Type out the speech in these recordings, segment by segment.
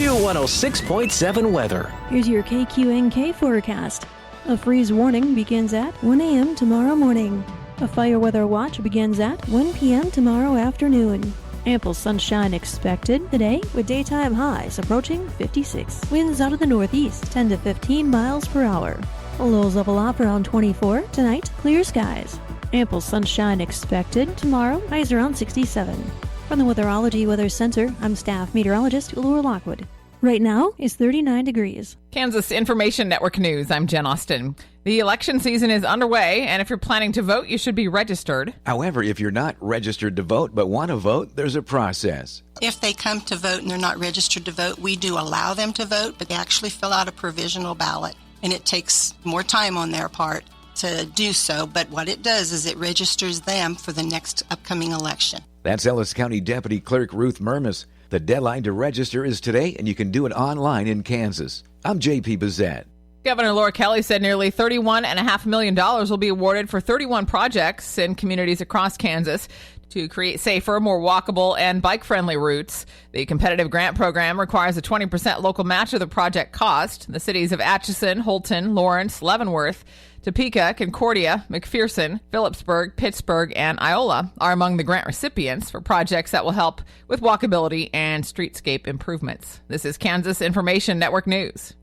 Q106.7 weather. Here's your KQNK forecast. A freeze warning begins at 1 a.m. tomorrow morning. A fire weather watch begins at 1 p.m. tomorrow afternoon. Ample sunshine expected today with daytime highs approaching 56. Winds out of the northeast 10 to 15 miles per hour. Lows level off around 24. Tonight, clear skies. Ample sunshine expected tomorrow. Highs around 67. From the Weatherology Weather Center, I'm staff meteorologist Laura Lockwood. Right now, it's 39 degrees. Kansas Information Network News, I'm Jen Austin. The election season is underway, and if you're planning to vote, you should be registered. However, if you're not registered to vote but want to vote, there's a process. If they come to vote and they're not registered to vote, we do allow them to vote, but they actually fill out a provisional ballot, and it takes more time on their part to do so. But what it does is it registers them for the next upcoming election. That's Ellis County Deputy Clerk Ruth Murmas. The deadline to register is today, and you can do it online in Kansas. I'm J.P. Bazette. Governor Laura Kelly said nearly $31.5 million will be awarded for 31 projects in communities across Kansas to create safer, more walkable, and bike-friendly routes. The competitive grant program requires a 20% local match of the project cost. The cities of Atchison, Holton, Lawrence, Leavenworth, Topeka, Concordia, McPherson, Phillipsburg, Pittsburgh, and Iola are among the grant recipients for projects that will help with walkability and streetscape improvements. This is Kansas Information Network News.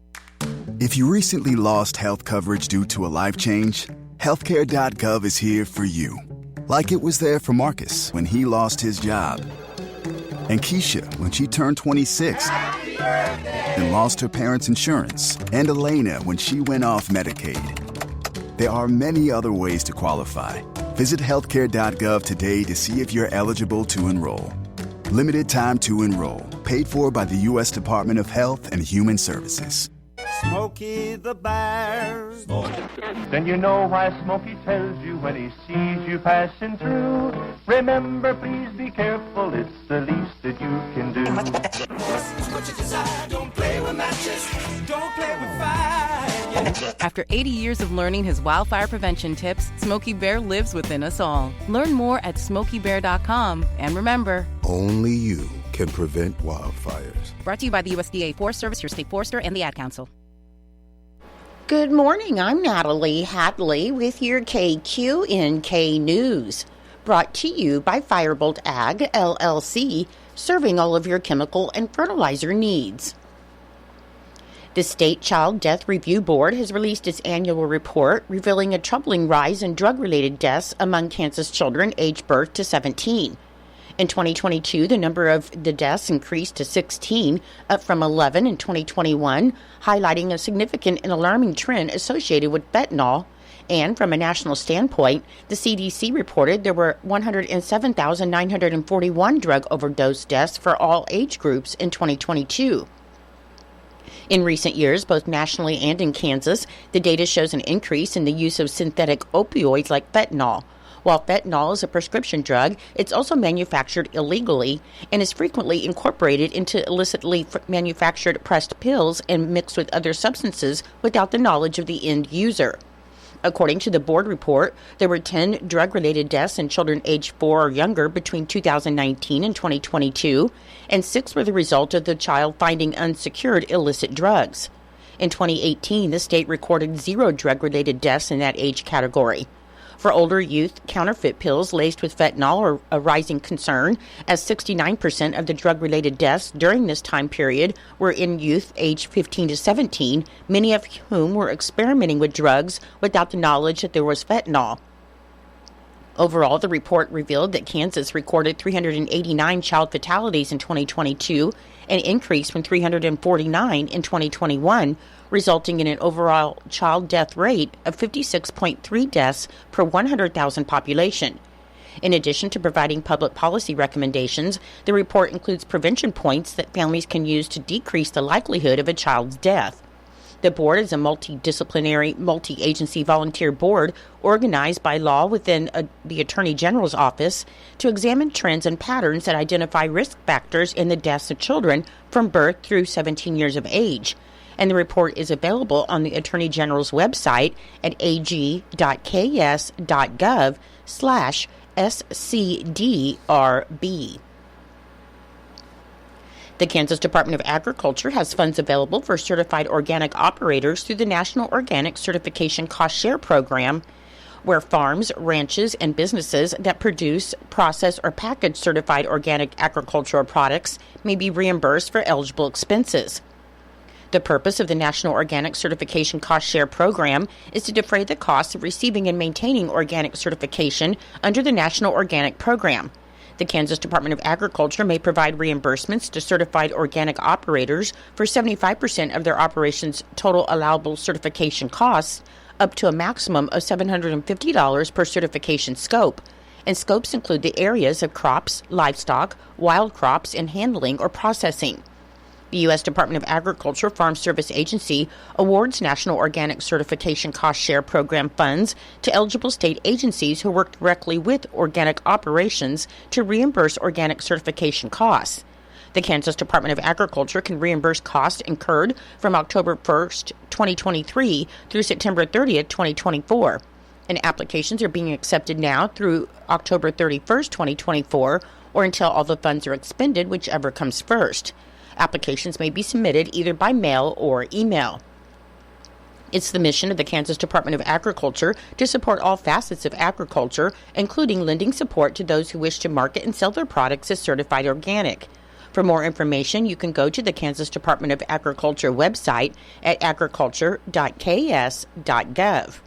If you recently lost health coverage due to a life change, healthcare.gov is here for you. Like it was there for Marcus when he lost his job, and Keisha when she turned 26 and lost her parents' insurance, and Elena when she went off Medicaid. There are many other ways to qualify. Visit healthcare.gov today to see if you're eligible to enroll. Limited time to enroll. Paid for by the U.S. Department of Health and Human Services. Smokey the Bear. Then you know why Smokey tells you when he sees you passing through. Remember, please be careful, it's the least that you can do. Don't play with matches, don't play with fire. After 80 years of learning his wildfire prevention tips, Smokey Bear lives within us all. Learn more at SmokeyBear.com. And remember, only you can prevent wildfires. Brought to you by the USDA Forest Service, your state forester, and the Ad Council. Good morning. I'm Natalie Hatley with your KQNK News. Brought to you by Firebolt Ag, LLC, serving all of your chemical and fertilizer needs. The State Child Death Review Board has released its annual report revealing a troubling rise in drug-related deaths among Kansas children aged birth to 17. In 2022, the number of the deaths increased to 16, up from 11 in 2021, highlighting a significant and alarming trend associated with fentanyl. And from a national standpoint, the CDC reported there were 107,941 drug overdose deaths for all age groups in 2022. In recent years, both nationally and in Kansas, the data shows an increase in the use of synthetic opioids like fentanyl. While fentanyl is a prescription drug, it's also manufactured illegally and is frequently incorporated into illicitly manufactured pressed pills and mixed with other substances without the knowledge of the end user. According to the board report, there were 10 drug-related deaths in children aged 4 or younger between 2019 and 2022, and 6 were the result of the child finding unsecured illicit drugs. In 2018, the state recorded 0 drug-related deaths in that age category. For older youth, counterfeit pills laced with fentanyl are a rising concern, as 69% of the drug-related deaths during this time period were in youth aged 15 to 17, many of whom were experimenting with drugs without the knowledge that there was fentanyl. Overall, the report revealed that Kansas recorded 389 child fatalities in 2022, an increase from 349 in 2021, resulting in an overall child death rate of 56.3 deaths per 100,000 population. In addition to providing public policy recommendations, the report includes prevention points that families can use to decrease the likelihood of a child's death. The board is a multidisciplinary, multi-agency volunteer board organized by law within the Attorney General's office to examine trends and patterns that identify risk factors in the deaths of children from birth through 17 years of age. And the report is available on the Attorney General's website at ag.ks.gov/SCDRB. The Kansas Department of Agriculture has funds available for certified organic operators through the National Organic Certification Cost Share Program, where farms, ranches, and businesses that produce, process, or package certified organic agricultural products may be reimbursed for eligible expenses. The purpose of the National Organic Certification Cost Share Program is to defray the costs of receiving and maintaining organic certification under the National Organic Program. The Kansas Department of Agriculture may provide reimbursements to certified organic operators for 75% of their operation's total allowable certification costs, up to a maximum of $750 per certification scope, and scopes include the areas of crops, livestock, wild crops, and handling or processing. The U.S. Department of Agriculture Farm Service Agency awards National Organic Certification Cost Share Program funds to eligible state agencies who work directly with organic operations to reimburse organic certification costs. The Kansas Department of Agriculture can reimburse costs incurred from October 1st, 2023 through September 30th, 2024. And applications are being accepted now through October 31st, 2024, or until all the funds are expended, whichever comes first. Applications may be submitted either by mail or email. It's the mission of the Kansas Department of Agriculture to support all facets of agriculture, including lending support to those who wish to market and sell their products as certified organic. For more information, you can go to the Kansas Department of Agriculture website at agriculture.ks.gov.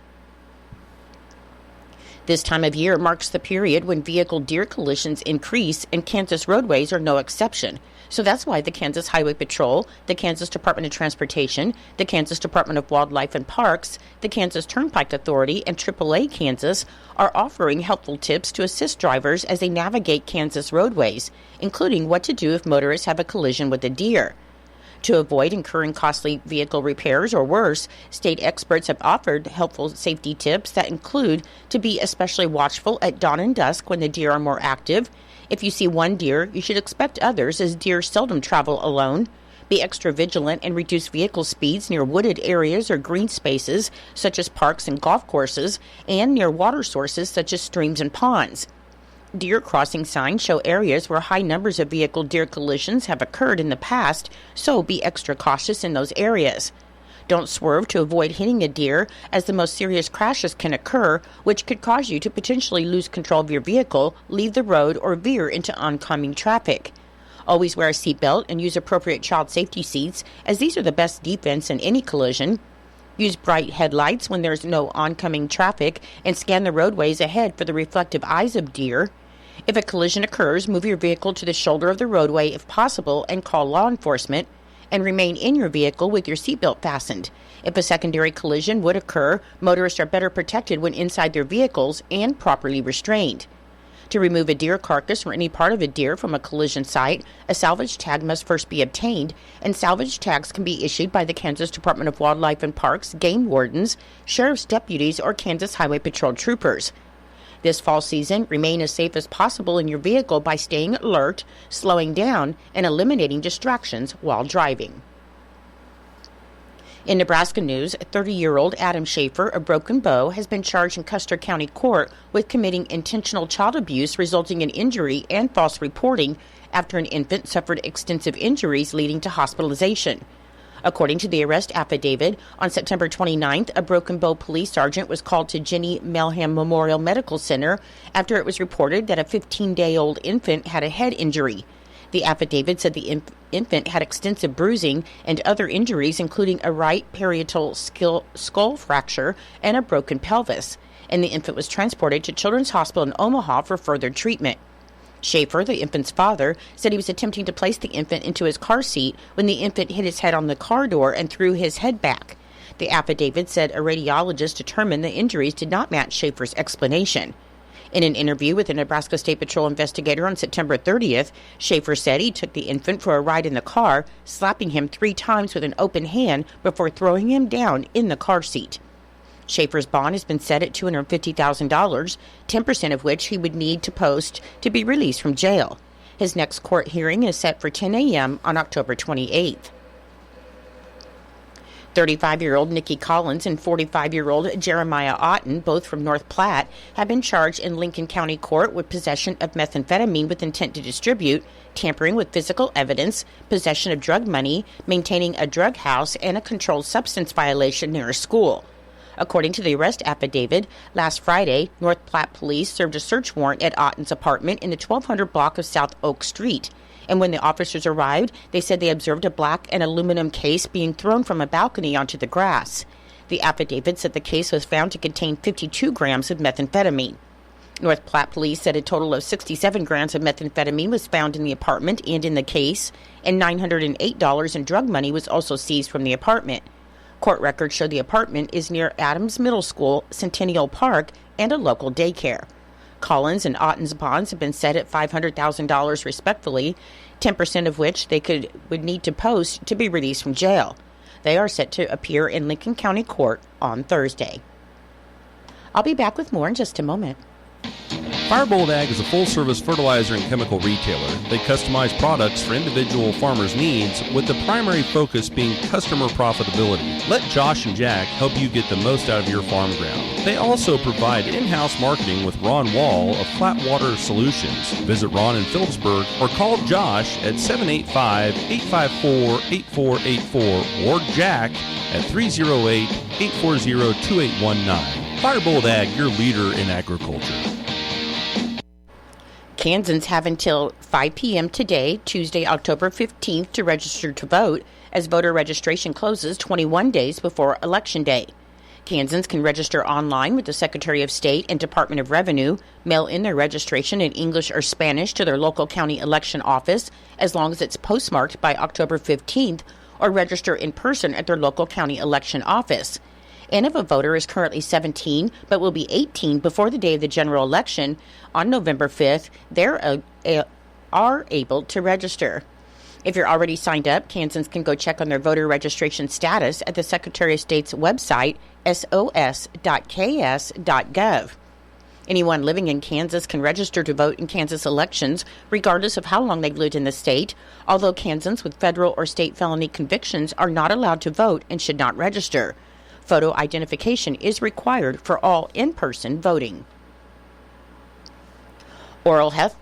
This time of year marks the period when vehicle-deer collisions increase, and Kansas roadways are no exception. So that's why the Kansas Highway Patrol, the Kansas Department of Transportation, the Kansas Department of Wildlife and Parks, the Kansas Turnpike Authority, and AAA Kansas are offering helpful tips to assist drivers as they navigate Kansas roadways, including what to do if motorists have a collision with a deer. To avoid incurring costly vehicle repairs or worse, state experts have offered helpful safety tips that include to be especially watchful at dawn and dusk when the deer are more active. If you see one deer, you should expect others, as deer seldom travel alone. Be extra vigilant and reduce vehicle speeds near wooded areas or green spaces, such as parks and golf courses, and near water sources, such as streams and ponds. Deer crossing signs show areas where high numbers of vehicle-deer collisions have occurred in the past, so be extra cautious in those areas. Don't swerve to avoid hitting a deer, as the most serious crashes can occur, which could cause you to potentially lose control of your vehicle, leave the road, or veer into oncoming traffic. Always wear a seatbelt and use appropriate child safety seats, as these are the best defense in any collision. Use bright headlights when there's no oncoming traffic, and scan the roadways ahead for the reflective eyes of deer. If a collision occurs, move your vehicle to the shoulder of the roadway if possible and call law enforcement, and remain in your vehicle with your seatbelt fastened. If a secondary collision would occur, motorists are better protected when inside their vehicles and properly restrained. To remove a deer carcass or any part of a deer from a collision site, a salvage tag must first be obtained, and salvage tags can be issued by the Kansas Department of Wildlife and Parks, game wardens, sheriff's deputies, or Kansas Highway Patrol troopers. This fall season, remain as safe as possible in your vehicle by staying alert, slowing down, and eliminating distractions while driving. In Nebraska news, 30-year-old Adam Schaefer of Broken Bow has been charged in Custer County Court with committing intentional child abuse resulting in injury and false reporting after an infant suffered extensive injuries leading to hospitalization. According to the arrest affidavit, on September 29th, a Broken Bow police sergeant was called to Jenny Melham Memorial Medical Center after it was reported that a 15-day-old infant had a head injury. The affidavit said the infant had extensive bruising and other injuries, including a right parietal skull fracture and a broken pelvis, and the infant was transported to Children's Hospital in Omaha for further treatment. Schaefer, the infant's father, said he was attempting to place the infant into his car seat when the infant hit his head on the car door and threw his head back. The affidavit said a radiologist determined the injuries did not match Schaefer's explanation. In an interview with a Nebraska State Patrol investigator on September 30th, Schaefer said he took the infant for a ride in the car, slapping him 3 times with an open hand before throwing him down in the car seat. Schaefer's bond has been set at $250,000, 10% of which he would need to post to be released from jail. His next court hearing is set for 10 a.m. on October 28th. 35-year-old Nikki Collins and 45-year-old Jeremiah Otten, both from North Platte, have been charged in Lincoln County Court with possession of methamphetamine with intent to distribute, tampering with physical evidence, possession of drug money, maintaining a drug house, and a controlled substance violation near a school. According to the arrest affidavit, last Friday, North Platte police served a search warrant at Otten's apartment in the 1200 block of South Oak Street. And when the officers arrived, they said they observed a black and aluminum case being thrown from a balcony onto the grass. The affidavit said the case was found to contain 52 grams of methamphetamine. North Platte police said a total of 67 grams of methamphetamine was found in the apartment and in the case, and $908 in drug money was also seized from the apartment. Court records show the apartment is near Adams Middle School, Centennial Park, and a local daycare. Collins and Otten's bonds have been set at $500,000 respectively, 10% of which they would need to post to be released from jail. They are set to appear in Lincoln County Court on Thursday. I'll be back with more in just a moment. Firebolt Ag is a full-service fertilizer and chemical retailer. They customize products for individual farmers' needs, with the primary focus being customer profitability. Let Josh and Jack help you get the most out of your farm ground. They also provide in-house marketing with Ron Wall of Flatwater Solutions. Visit Ron in Phillipsburg or call Josh at 785-854-8484 or Jack at 308-840-2819. Firebolt Ag, your leader in agriculture. Kansans have until 5 p.m. today, Tuesday, October 15th, to register to vote, as voter registration closes 21 days before Election Day. Kansans can register online with the Secretary of State and Department of Revenue, mail in their registration in English or Spanish to their local county election office, as long as it's postmarked by October 15th, or register in person at their local county election office. And if a voter is currently 17 but will be 18 before the day of the general election on November 5th, they are able to register. If you're already signed up, Kansans can go check on their voter registration status at the Secretary of State's website, sos.ks.gov. Anyone living in Kansas can register to vote in Kansas elections, regardless of how long they've lived in the state, although Kansans with federal or state felony convictions are not allowed to vote and should not register. Photo identification is required for all in-person voting. Oral Health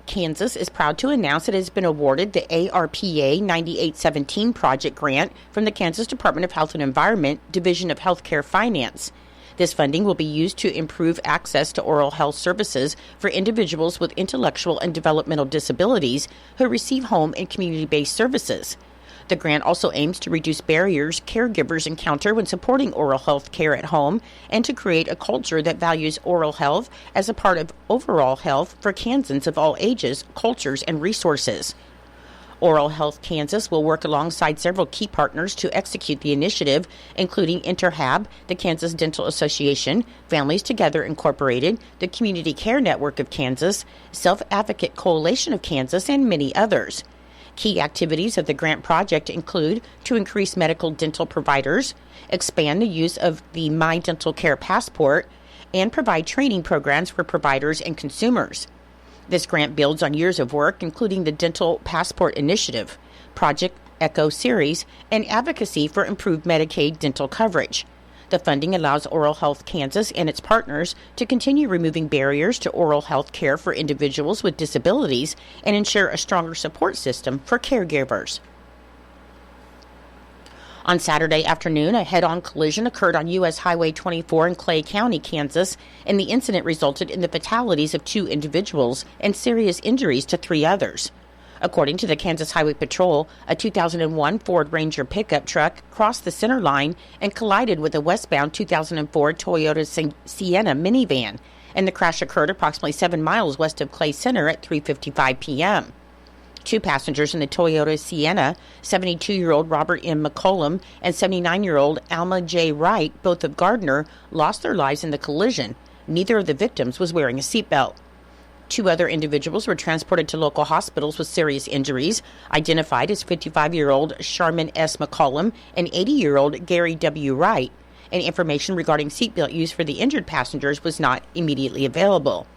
Kansas is proud to announce it has been awarded the ARPA 9817 project grant from the Kansas Department of Health and Environment, Division of Healthcare Finance. This funding will be used to improve access to oral health services for individuals with intellectual and developmental disabilities who receive home and community-based services. The grant also aims to reduce barriers caregivers encounter when supporting oral health care at home and to create a culture that values oral health as a part of overall health for Kansans of all ages, cultures, and resources. Oral Health Kansas will work alongside several key partners to execute the initiative, including Interhab, the Kansas Dental Association, Families Together Incorporated, the Community Care Network of Kansas, Self-Advocate Coalition of Kansas, and many others. Key activities of the grant project include to increase medical dental providers, expand the use of the My Dental Care Passport, and provide training programs for providers and consumers. This grant builds on years of work, including the Dental Passport Initiative, Project Echo Series, and advocacy for improved Medicaid dental coverage. The funding allows Oral Health Kansas and its partners to continue removing barriers to oral health care for individuals with disabilities and ensure a stronger support system for caregivers. On Saturday afternoon, a head-on collision occurred on U.S. Highway 24 in Clay County, Kansas, and the incident resulted in the fatalities of 2 individuals and serious injuries to 3 others. According to the Kansas Highway Patrol, a 2001 Ford Ranger pickup truck crossed the center line and collided with a westbound 2004 Toyota Sienna minivan, and the crash occurred approximately 7 miles west of Clay Center at 3:55 p.m. 2 passengers in the Toyota Sienna, 72-year-old Robert M. McCollum and 79-year-old Alma J. Wright, both of Gardner, lost their lives in the collision. Neither of the victims was wearing a seatbelt. 2 other individuals were transported to local hospitals with serious injuries, identified as 55-year-old Sharman S. McCollum and 80-year-old Gary W. Wright, and information regarding seatbelt use for the injured passengers was not immediately available.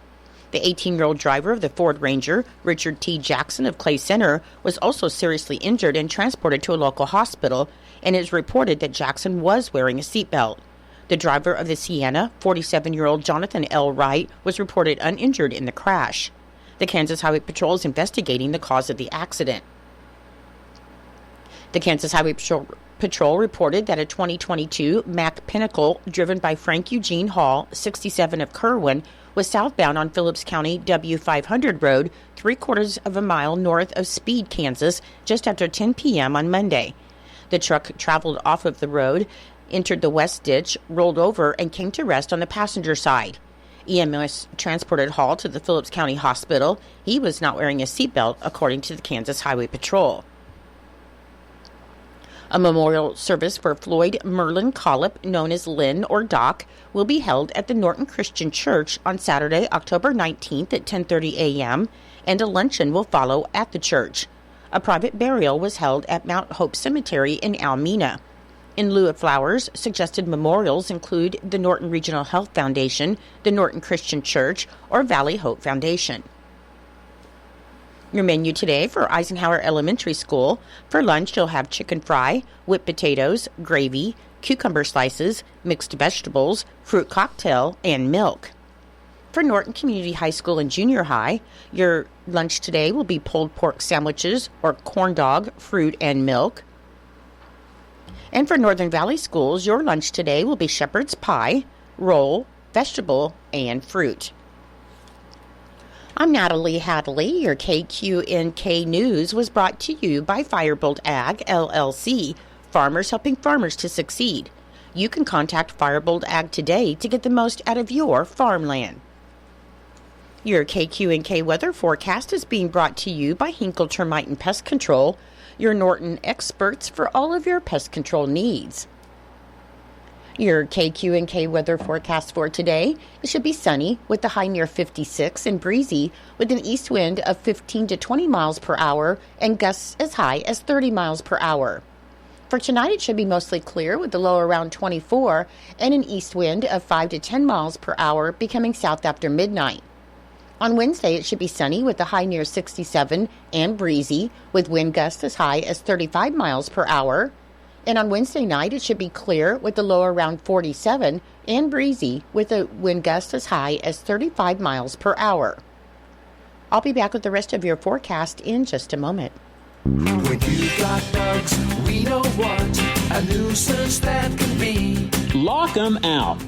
The 18-year-old driver of the Ford Ranger, Richard T. Jackson of Clay Center, was also seriously injured and transported to a local hospital, and it is reported that Jackson was wearing a seatbelt. The driver of the Sienna, 47-year-old Jonathan L. Wright, was reported uninjured in the crash. The Kansas Highway Patrol is investigating the cause of the accident. The Kansas Highway Patrol reported that a 2022 Mack Pinnacle driven by Frank Eugene Hall, 67 of Kerwin, was southbound on Phillips County W500 Road, 3/4 of a mile north of Speed, Kansas, just after 10 p.m. on Monday. The truck traveled off of the road, entered the west ditch, rolled over, and came to rest on the passenger side. EMS transported Hall to the Phillips County Hospital. He was not wearing a seatbelt, according to the Kansas Highway Patrol. A memorial service for Floyd Merlin Collip, known as Lynn or Doc, will be held at the Norton Christian Church on Saturday, October 19th at 10:30 a.m., and a luncheon will follow at the church. A private burial was held at Mount Hope Cemetery in Almena. In lieu of flowers, suggested memorials include the Norton Regional Health Foundation, the Norton Christian Church, or Valley Hope Foundation. Your menu today for Eisenhower Elementary School. For lunch, you'll have chicken fry, whipped potatoes, gravy, cucumber slices, mixed vegetables, fruit cocktail, and milk. For Norton Community High School and Junior High, your lunch today will be pulled pork sandwiches or corn dog, fruit, and milk. And for Northern Valley Schools, your lunch today will be shepherd's pie, roll, vegetable, and fruit. I'm Natalie Hadley. Your KQNK News was brought to you by Firebolt Ag, LLC, farmers helping farmers to succeed. You can contact Firebolt Ag today to get the most out of your farmland. Your KQNK weather forecast is being brought to you by Hinkle Termite and Pest Control, your Norton experts for all of your pest control needs. Your KQNK weather forecast for today, it should be sunny with the high near 56 and breezy with an east wind of 15 to 20 miles per hour and gusts as high as 30 miles per hour. For tonight, it should be mostly clear with the low around 24 and an east wind of 5 to 10 miles per hour becoming south after midnight. On Wednesday, it should be sunny with the high near 67 and breezy with wind gusts as high as 35 miles per hour. And on Wednesday night, it should be clear with the low around 47 and breezy with a wind gust as high as 35 miles per hour. I'll be back with the rest of your forecast in just a moment. When you got bugs, we don't want a nuisance that can be. Lock 'em out.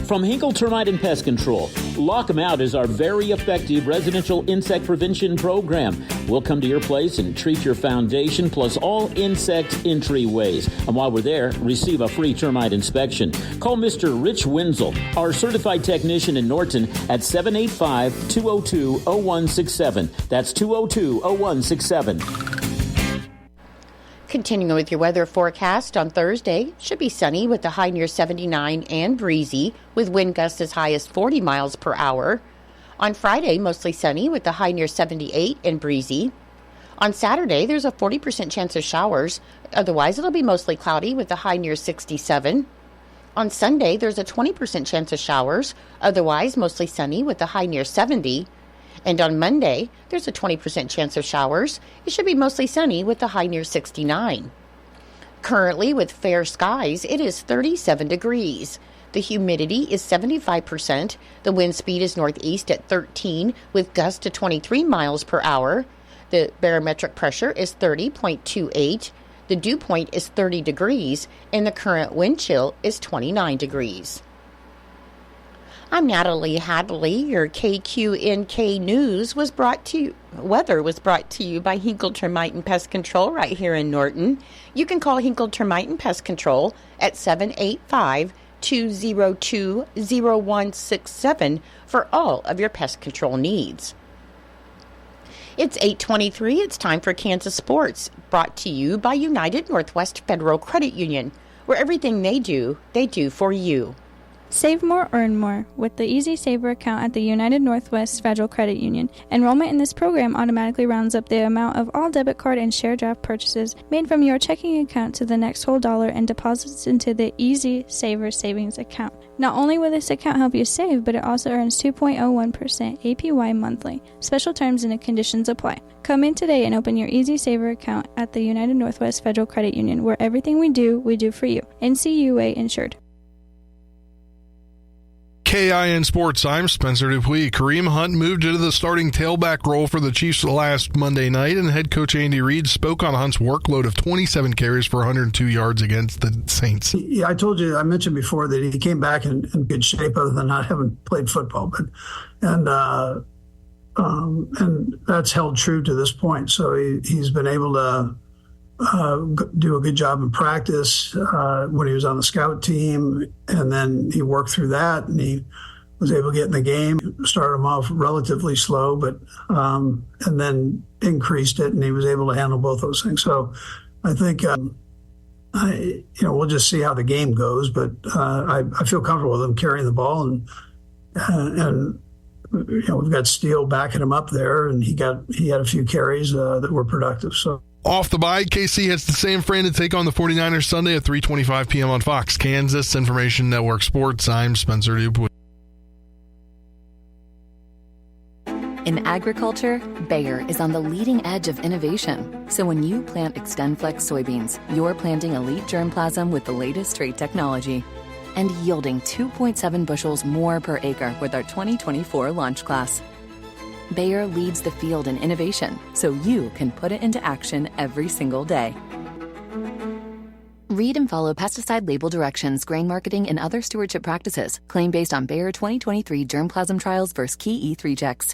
From Hinkle Termite and Pest Control, Lock 'em Out is our very effective residential insect prevention program. We'll come to your place and treat your foundation plus all insect entryways. And while we're there, receive a free termite inspection. Call Mr. Rich Wenzel, our certified technician in Norton, at 785-202-0167. That's 202-0167. Continuing with your weather forecast on Thursday, should be sunny with the high near 79 and breezy with wind gusts as high as 40 miles per hour. On Friday, mostly sunny with the high near 78 and breezy. On Saturday, there's a 40% chance of showers. Otherwise, it'll be mostly cloudy with the high near 67. On Sunday, there's a 20% chance of showers. Otherwise, mostly sunny with the high near 70. And on Monday, there's a 20% chance of showers. It should be mostly sunny with the high near 69. Currently, with fair skies, it is 37 degrees. The humidity is 75%. The wind speed is northeast at 13 with gusts to 23 miles per hour. The barometric pressure is 30.28. The dew point is 30 degrees. And the current wind chill is 29 degrees. I'm Natalie Hadley. Your KQNK News weather was brought to you by Hinkle Termite and Pest Control right here in Norton. You can call Hinkle Termite and Pest Control at 785-202-0167 for all of your pest control needs. It's 8:23. It's time for Kansas Sports, brought to you by United Northwest Federal Credit Union, where everything they do for you. Save more, earn more with the Easy Saver account at the United Northwest Federal Credit Union. Enrollment in this program automatically rounds up the amount of all debit card and share draft purchases made from your checking account to the next whole dollar and deposits into the Easy Saver savings account. Not only will this account help you save, but it also earns 2.01% APY monthly. Special terms and conditions apply. Come in today and open your Easy Saver account at the United Northwest Federal Credit Union, where everything we do for you. NCUA insured. KIN Sports, I'm Spencer Dupuis. Kareem Hunt moved into the starting tailback role for the Chiefs last Monday night, and head coach Andy Reid spoke on Hunt's workload of 27 carries for 102 yards against the Saints. Yeah, I mentioned before that he came back in good shape other than not having played football, and that's held true to this point. So he's been able to do a good job in practice when he was on the scout team, and then he worked through that and he was able to get in the game. Started him off relatively slow, but and then increased it, and he was able to handle both those things. So I think we'll just see how the game goes, but I feel comfortable with him carrying the ball, and we've got Steele backing him up there, and he had a few carries that were productive. So. Off the bye, KC heads to San Fran to take on the 49ers Sunday at 3:25 p.m. on Fox, Kansas Information Network Sports. I'm Spencer Dupuis. In agriculture, Bayer is on the leading edge of innovation. So when you plant XtendFlex soybeans, you're planting elite germplasm with the latest trait technology and yielding 2.7 bushels more per acre with our 2024 launch class. Bayer leads the field in innovation, so you can put it into action every single day. Read and follow pesticide label directions, grain marketing, and other stewardship practices. Claim based on Bayer 2023 germplasm trials versus key E3 checks.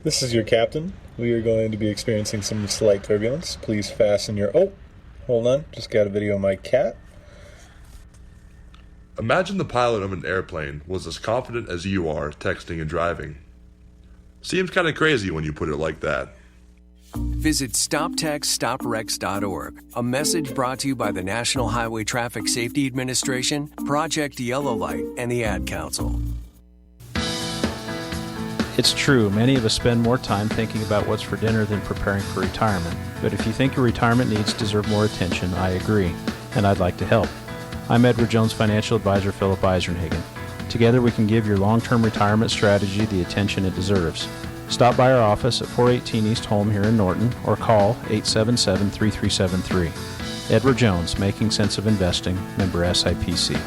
This is your captain. We are going to be experiencing some slight turbulence. Please fasten your... Oh, hold on. Just got a video of my cat. Imagine the pilot of an airplane was as confident as you are texting and driving. Seems kind of crazy when you put it like that. Visit StopTextStopWrecks.org. A message brought to you by the National Highway Traffic Safety Administration, Project Yellow Light, and the Ad Council. It's true, many of us spend more time thinking about what's for dinner than preparing for retirement. But if you think your retirement needs deserve more attention, I agree, and I'd like to help. I'm Edward Jones Financial Advisor Philip Eisenhagen. Together we can give your long-term retirement strategy the attention it deserves. Stop by our office at 418 East Holm here in Norton or call 877-3373. Edward Jones, Making Sense of Investing, member SIPC.